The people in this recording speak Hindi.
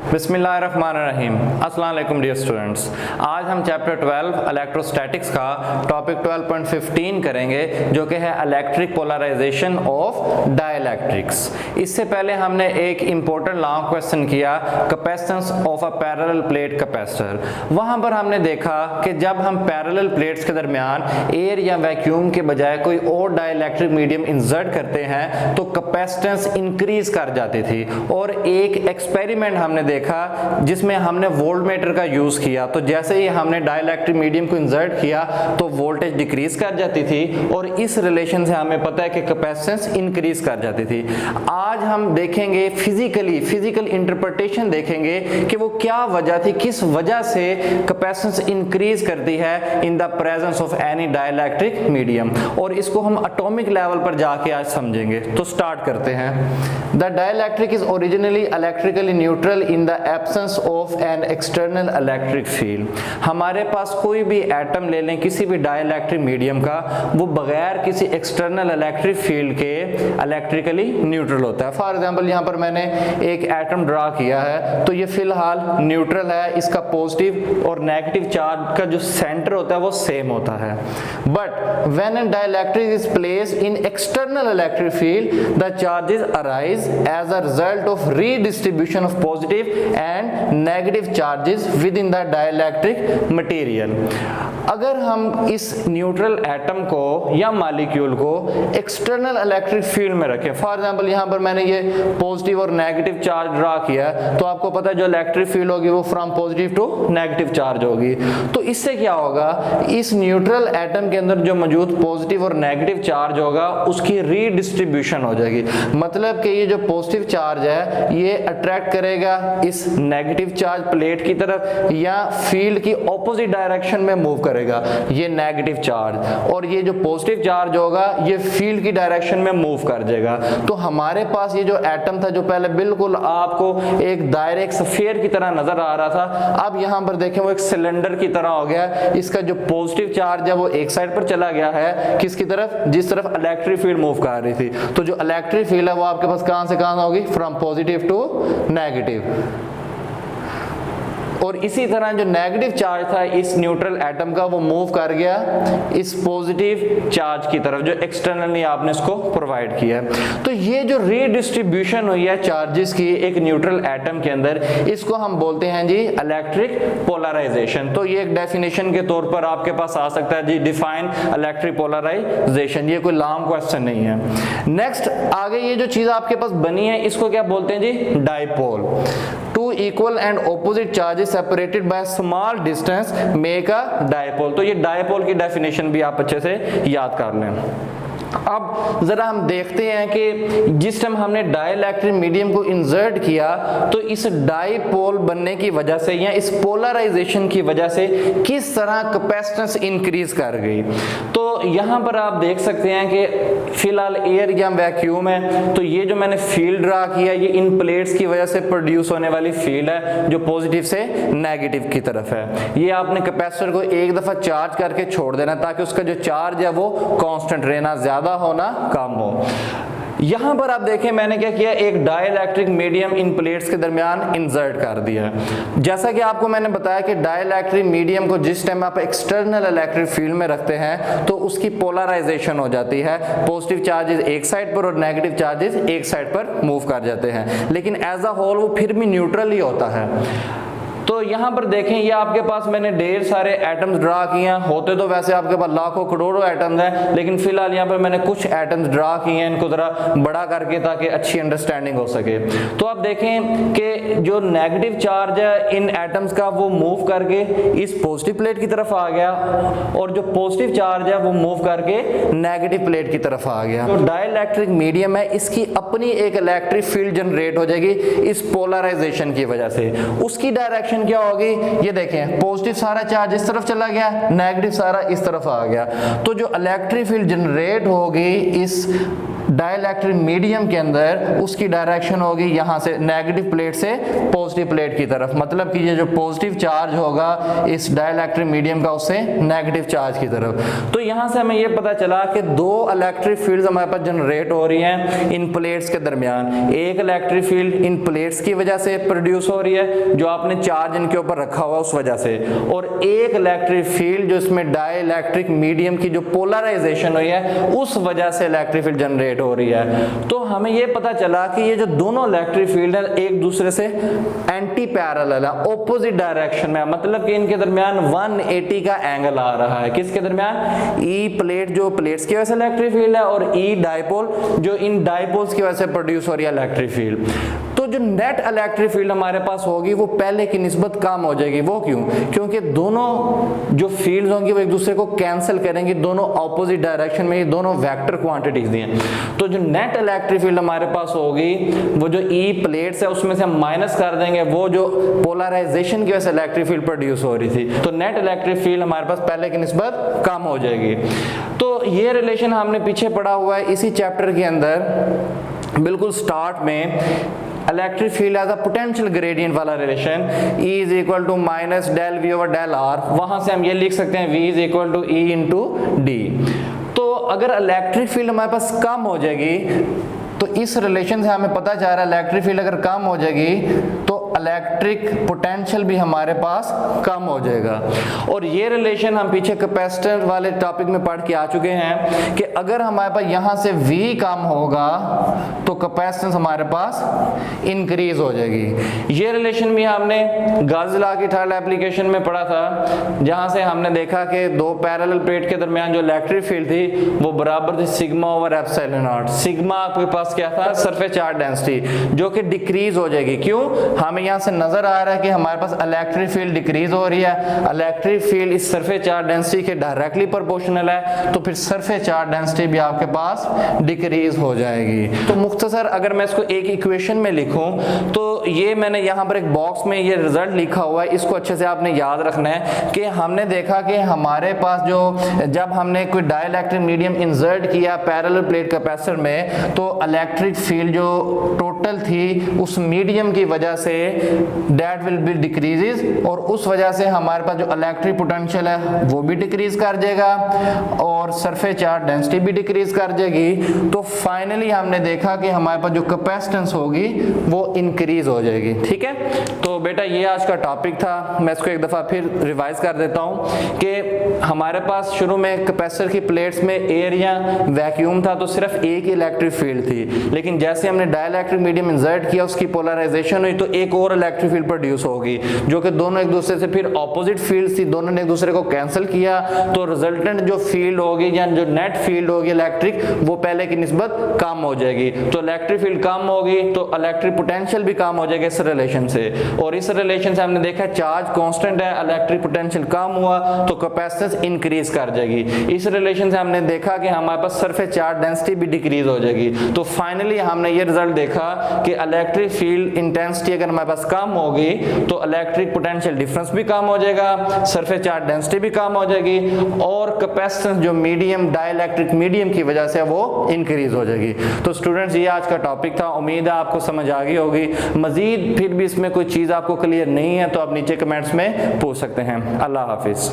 बिस्मिल्लाहिर्रहमानिर्रहीम। अस्सलाम वालेकुम डियर स्टूडेंट्स। आज हम चैप्टर 12 इलेक्ट्रोस्टैटिक्स का टॉपिक 12.15 करेंगे, जो कि है इलेक्ट्रिक पोलराइजेशन ऑफ डाइइलेक्ट्रिक्स। इससे पहले हमने एक इम्पोर्टेंट लॉन्ग क्वेश्चन किया, capacitance of a parallel plate capacitor. वहां पर हमने देखा कि जब हम पैरेलल प्लेट्स के दरमियान एयर या वैक्यूम के बजाय कोई और डाइइलेक्ट्रिक मीडियम इंसर्ट करते हैं तो कैपेसिटेंस इंक्रीज कर जाती थी। और एक एक्सपेरिमेंट हमने देखा जिसमें हमने वोल्टमीटर का यूज किया, तो जैसे ही हमने डाइइलेक्ट्रिक मीडियम को इंसर्ट किया तो वोल्टेज डिक्रीज कर जाती थी, और इस रिलेशन से हमें पता है कि कैपेसिटेंस इंक्रीज कर जाती थी। आज हम देखेंगे फिजिकल इंटरप्रिटेशन देखेंगे कि वो क्या वजह थी, किस वजह से कैपेसिटेंस इंक्रीज करती है in the presence of any dielectric medium, और इसको हम एटॉमिक लेवल पर जाके आज समझेंगे। तो स्टार्ट करते हैं। The dielectric is originally electrically neutral in the absence of an external electric field. हमारे पास कोई भी एटम ले लें किसी भी डाइइलेक्ट्रिक मीडियम का, वो बगैर किसी एक्सटर्नल इलेक्ट्रिक फील्ड के इलेक्ट्रिकली न्यूट्रल होता है। फॉर एग्जांपल यहाँ पर मैंने एक एटम ड्रा किया है, तो ये फिलहाल न्यूट्रल है, इसका पॉजिटिव और नेगेटिव चार्ज का जो सेंटर होता है वो सेम होता है। But when an dielectric is placed in external electric field the charges arise as a result of redistribution of positive and negative charges within the dielectric material. अगर हम इस न्यूट्रल एटम को या मॉलिक्यूल को एक्सटर्नल इलेक्ट्रिक फील्ड में रखें, फॉर एग्जांपल यहाँ पर मैंने ये पॉजिटिव और नेगेटिव चार्ज ड्रा किया है, तो आपको पता है जो इलेक्ट्रिक फील्ड होगी वो from positive to negative charge होगी। तो इससे क्या होगा, इस न्यूट्रल एटम के अंदर जो मौजूद पॉजिटिव और नेगेटिव चार्ज होगा उसकी रीडिस्ट्रीब्यूशन हो जाएगी। मतलब कि ये जो पॉजिटिव चार्ज है ये अट्रैक्ट करेगा इस नेगेटिव चार्ज प्लेट की तरफ, या फील्ड की ऑपोजिट डायरेक्शन में मूव करेगा ये नेगेटिव चार्ज, और ये जो पॉजिटिव चार्ज होगा ये फील्ड की डायरेक्शन में मूव कर जाएगा। तो हमारे पास ये जो एटम था, जो पहले बिल्कुल आपको एक दायरे, एक स्फीयर की तरह नजर आ रहा था, अब यहां पर देखें वो एक सिलेंडर की तरह हो गया। इसका जो पॉजिटिव चार्ज है वो एक साइड पर चला गया है, किसकी तरफ, जिस तरफ इलेक्ट्रिक फील्ड मूव कर रही थी। तो जो इलेक्ट्रिक फील्ड है वो आपके पास कहां से कहां होगी, फ्रॉम पॉजिटिव टू नेगेटिव। और इसी तरह जो नेगेटिव चार्ज था इस न्यूट्रल एटम का वो मूव कर गया इस पॉजिटिव चार्ज की तरफ, जो एक्सटर्नली आपने इसको प्रोवाइड किया है। तो ये जो रीडिस्ट्रीब्यूशन हुई है चार्जेस की एक न्यूट्रल एटम के अंदर, इसको हम बोलते हैं जी इलेक्ट्रिक पोलराइजेशन। तो ये एक डेफिनेशन के तौर पर आपके पास आ सकता है जी, डिफाइन इलेक्ट्रिक पोलराइजेशन। ये कोई लॉन्ग क्वेश्चन नहीं है। नेक्स्ट आगे ये जो चीज आपके पास बनी है इसको क्या बोलते हैं जी, dipole. Two equal and opposite charges separated by small distance make a dipole. तो ये डाइपोल की डेफिनेशन भी आप अच्छे से याद कर लें। अब जरा हम देखते हैं कि जिस टाइम हमने डाइइलेक्ट्रिक मीडियम को इंसर्ट किया तो इस डाइपोल बनने की वजह से या इस पोलराइजेशन की वजह से किस तरह कैपेसिटेंस इंक्रीज कर गई। तो यहां पर आप देख सकते हैं कि फिलहाल एयर या वैक्यूम है, तो ये जो मैंने फील्ड ड्रा किया ये इन प्लेट्स की वजह से प्रोड्यूस होने वाली फील्ड है जो पॉजिटिव से नेगेटिव की तरफ है। ये आपने कैपेसिटर को एक दफा चार्ज करके छोड़ देना ताकि उसका जो चार्ज है वो कांस्टेंट रहना, ज्यादा होना कम हो। यहां पर आप देखें मैंने क्या किया, एक डाइइलेक्ट्रिक मीडियम इन प्लेट्स के दरमियान इंसर्ट कर दिया। जैसा कि आपको मैंने बताया कि डाइइलेक्ट्रिक मीडियम को जिस टाइम आप एक्सटर्नल इलेक्ट्रिक फील्ड में रखते हैं तो उसकी पोलराइजेशन हो जाती है, पॉजिटिव चार्जेस एक साइड पर और नेगेटिव चार्जेस एक साइड पर मूव कर जाते हैं, लेकिन एज अ होल वो फिर भी न्यूट्रल ही होता है। तो यहाँ पर देखें ये आपके पास मैंने ढेर सारे एटम्स ड्रा किए हैं, होते तो वैसे आपके पास लाखों करोड़ों एटम्स हैं, लेकिन फिलहाल यहाँ पर मैंने कुछ एटम्स ड्रा किए हैं, इनको जरा बड़ा करके ताकि अच्छी अंडरस्टैंडिंग हो सके। तो आप देखें कि जो नेगेटिव चार्ज है इन एटम्स का वो मूव करके इस पॉजिटिव प्लेट की तरफ आ गया, और जो पॉजिटिव चार्ज है वो मूव करके नेगेटिव प्लेट की तरफ आ गया। तो डाइइलेक्ट्रिक मीडियम है, इसकी अपनी एक इलेक्ट्रिक फील्ड जनरेट हो जाएगी इस पोलराइजेशन की वजह से। उसकी डायरेक्शन क्या होगी, ये देखें पॉजिटिव सारा चार्ज इस तरफ चला गया, नेगेटिव सारा इस तरफ आ गया। तो जो इलेक्ट्रिक फील्ड जनरेट होगी इस डाइलेक्ट्रिक मीडियम के अंदर उसकी डायरेक्शन होगी यहाँ से नेगेटिव प्लेट से पॉजिटिव प्लेट की तरफ, मतलब कि ये जो पॉजिटिव चार्ज होगा इस डाइलेक्ट्रिक मीडियम का उससे नेगेटिव चार्ज की तरफ। तो यहाँ से हमें ये पता चला कि दो इलेक्ट्रिक फील्ड्स हमारे पास जनरेट हो रही हैं इन प्लेट्स के दरमियान। एक इलेक्ट्रिक फील्ड इन प्लेट्स की वजह से प्रोड्यूस हो रही है जो आपने चार्ज इनके ऊपर रखा हुआ उस वजह से, और एक इलेक्ट्रिक फील्ड जो इसमें डाइलेक्ट्रिक मीडियम की जो पोलराइजेशन हुई है उस वजह से इलेक्ट्रिक फील्ड जनरेट हो रही है। तो हमें ये पता चला कि ये जो दोनों इलेक्ट्रिक फील्ड है एक दूसरे से एंटी पैरेलल है, ऑपोजिट डायरेक्शन में, मतलब कि इनके दरमियान 180 का एंगल आ रहा है। किसके दरमियान? ई प्लेट जो प्लेट्स की वजह से इलेक्ट्रिक फील्ड है और ई डाइपोल जो इन डाइपोल्स की वजह से प्रोड्यूस हो रही है इलेक्ट्रिक फील्ड। तो जो नेट इलेक्ट्रिक फील्ड हमारे पास होगी वो पहले की निस्बत कम हो जाएगी। वो क्यों? क्योंकि दोनों जो फील्ड्स होंगी वो एक दूसरे को कैंसिल करेंगी, दोनों ऑपोजिट डायरेक्शन में, ये दोनों वेक्टर क्वांटिटीज दी हैं। तो जो नेट इलेक्ट्रिक फील्ड हमारे पास होगी वो जो ई प्लेट्स है उसमें से हम माइनस कर देंगे वो जो पोलराइजेशन की वजह से इलेक्ट्रिक फील्ड प्रोड्यूस हो रही थी, तो नेट इलेक्ट्रिक फील्ड हमारे पास पहले की निस्बत कम हो जाएगी। तो ये रिलेशन हमने पीछे पढ़ा हुआ है इसी चैप्टर के अंदर, बिल्कुल स्टार्ट में electric field as a potential gradient वाला relation, E is equal to minus del V over del R, वहां से हम ये लिख सकते हैं V is equal to E into D. तो अगर इलेक्ट्रिक फील्ड हमारे पास कम हो जाएगी तो इस रिलेशन से हमें पता चल रहा है इलेक्ट्रिक फील्ड अगर कम हो जाएगी तो इलेक्ट्रिक पोटेंशियल भी हमारे पास कम हो जाएगा। और ये रिलेशन हम पीछे कैपेसिटर वाले टॉपिक में पढ़ के आ चुके हैं कि अगर हमारे पास यहाँ से V कम होगा तो कैपेसिटेंस हमारे पास इंक्रीज हो जाएगी। ये रिलेशन भी हमने गाउस लॉ की थर्ड एप्लीकेशन में पढ़ा था, जहां से हमने देखा कि दो पैरेलल प्लेट के दरमियान जो इलेक्ट्रिक फील्ड थी वो बराबर थी sigma over epsilon not. Sigma आपके पास क्या था? सरफेस चार्ज डेंसिटी, जो कि डिक्रीज हो जाएगी। क्यों? हमें यहाँ से नजर आ रहा है कि हमारे पास इलेक्ट्रिक फील्ड डिक्रीज हो रही है, इलेक्ट्रिक फील्ड इस सरफेस चार्ज डेंसिटी के डायरेक्टली प्रोपोर्शनल है, तो फिर सरफेस चार्ज डेंसिटी भी आपके पास डिक्रीज हो जाएगी। तो मुख्तसर अगर मैं इसको एक इक्वेशन में लिखूं तो ये मैंने यहाँ पर एक बॉक्स में ये रिजल्ट लिखा हुआ है, इसको अच्छे से आपने याद रखना है कि हमने देखा कि हमारे पास जो जब हमने कोई डाइलेक्ट्रिक मीडियम इंसर्ट किया पैरेलल प्लेट कैपेसिटर में तो इलेक्ट्रिक फील्ड जो टोटल थी उस मीडियम की वजह say that will be decreases, और उस वजह से हमारे पास जो इलेक्ट्रिक पोटेंशियल है वो भी डिक्रीज कर जाएगा और सरफेस चार्ज डेंसिटी भी डिक्रीज कर जाएगी। तो फाइनली हमने देखा कि हमारे पास जो कैपेसिटेंस होगी वो इंक्रीज हो जाएगी। ठीक है, तो बेटा ये आज का टॉपिक था, मैं इसको एक दफा फिर रिवाइज कर देता हूँ कि हमारे पास शुरू में कैपेसिटर की प्लेट्स में एयर या वैक्यूम था तो सिर्फ एक ही इलेक्ट्रिक फील्ड थी, लेकिन जैसे हमने डाइलेक्ट्रिक मीडियम इंसर्ट किया उसकी पोलराइजेशन हुई तो एक और इलेक्ट्रिक फील्ड प्रोड्यूस होगी जो कि दोनों एक दूसरे से फिर ऑपोजिट फील्ड थी, दोनों ने एक दूसरे को कैंसिल किया, तो रिजल्टेंट जो फील्ड होगी या जो नेट फील्ड होगी इलेक्ट्रिक वो पहले की निस्बत कम हो जाएगी। तो इलेक्ट्रिक फील्ड कम होगी तो इलेक्ट्रिक पोटेंशियल भी कम हो जाएगा इस रिलेशन से, और इस रिलेशन से हमने देखा चार्ज कांस्टेंट है, इलेक्ट्रिक पोटेंशियल कम हुआ तो कैपेसिटेंस इंक्रीज कर जाएगी। इस रिलेशन से हमने देखा कि हमारे पास सरफेस चार्ज डेंसिटी भी डिक्रीज हो जाएगी। तो फाइनली हमने ये रिजल्ट देखा कि इलेक्ट्रिक फील्ड इंटेंसिटी अगर हमारे पास कम होगी तो इलेक्ट्रिक पोटेंशियल डिफरेंस भी कम हो जाएगा, सरफेस चार्ज डेंसिटी भी कम हो जाएगी और कैपेसिटेंस जो मीडियम डाइलेक्ट्रिक मीडियम की वजह से वो इंक्रीज हो जाएगी। तो स्टूडेंट्स ये आज का टॉपिक था, उम्मीद है आपको समझ आ गई होगी। मजीद फिर भी इसमें कोई चीज आपको क्लियर नहीं है तो आप नीचे कमेंट्स में पूछ सकते हैं। अल्लाह हाफिज।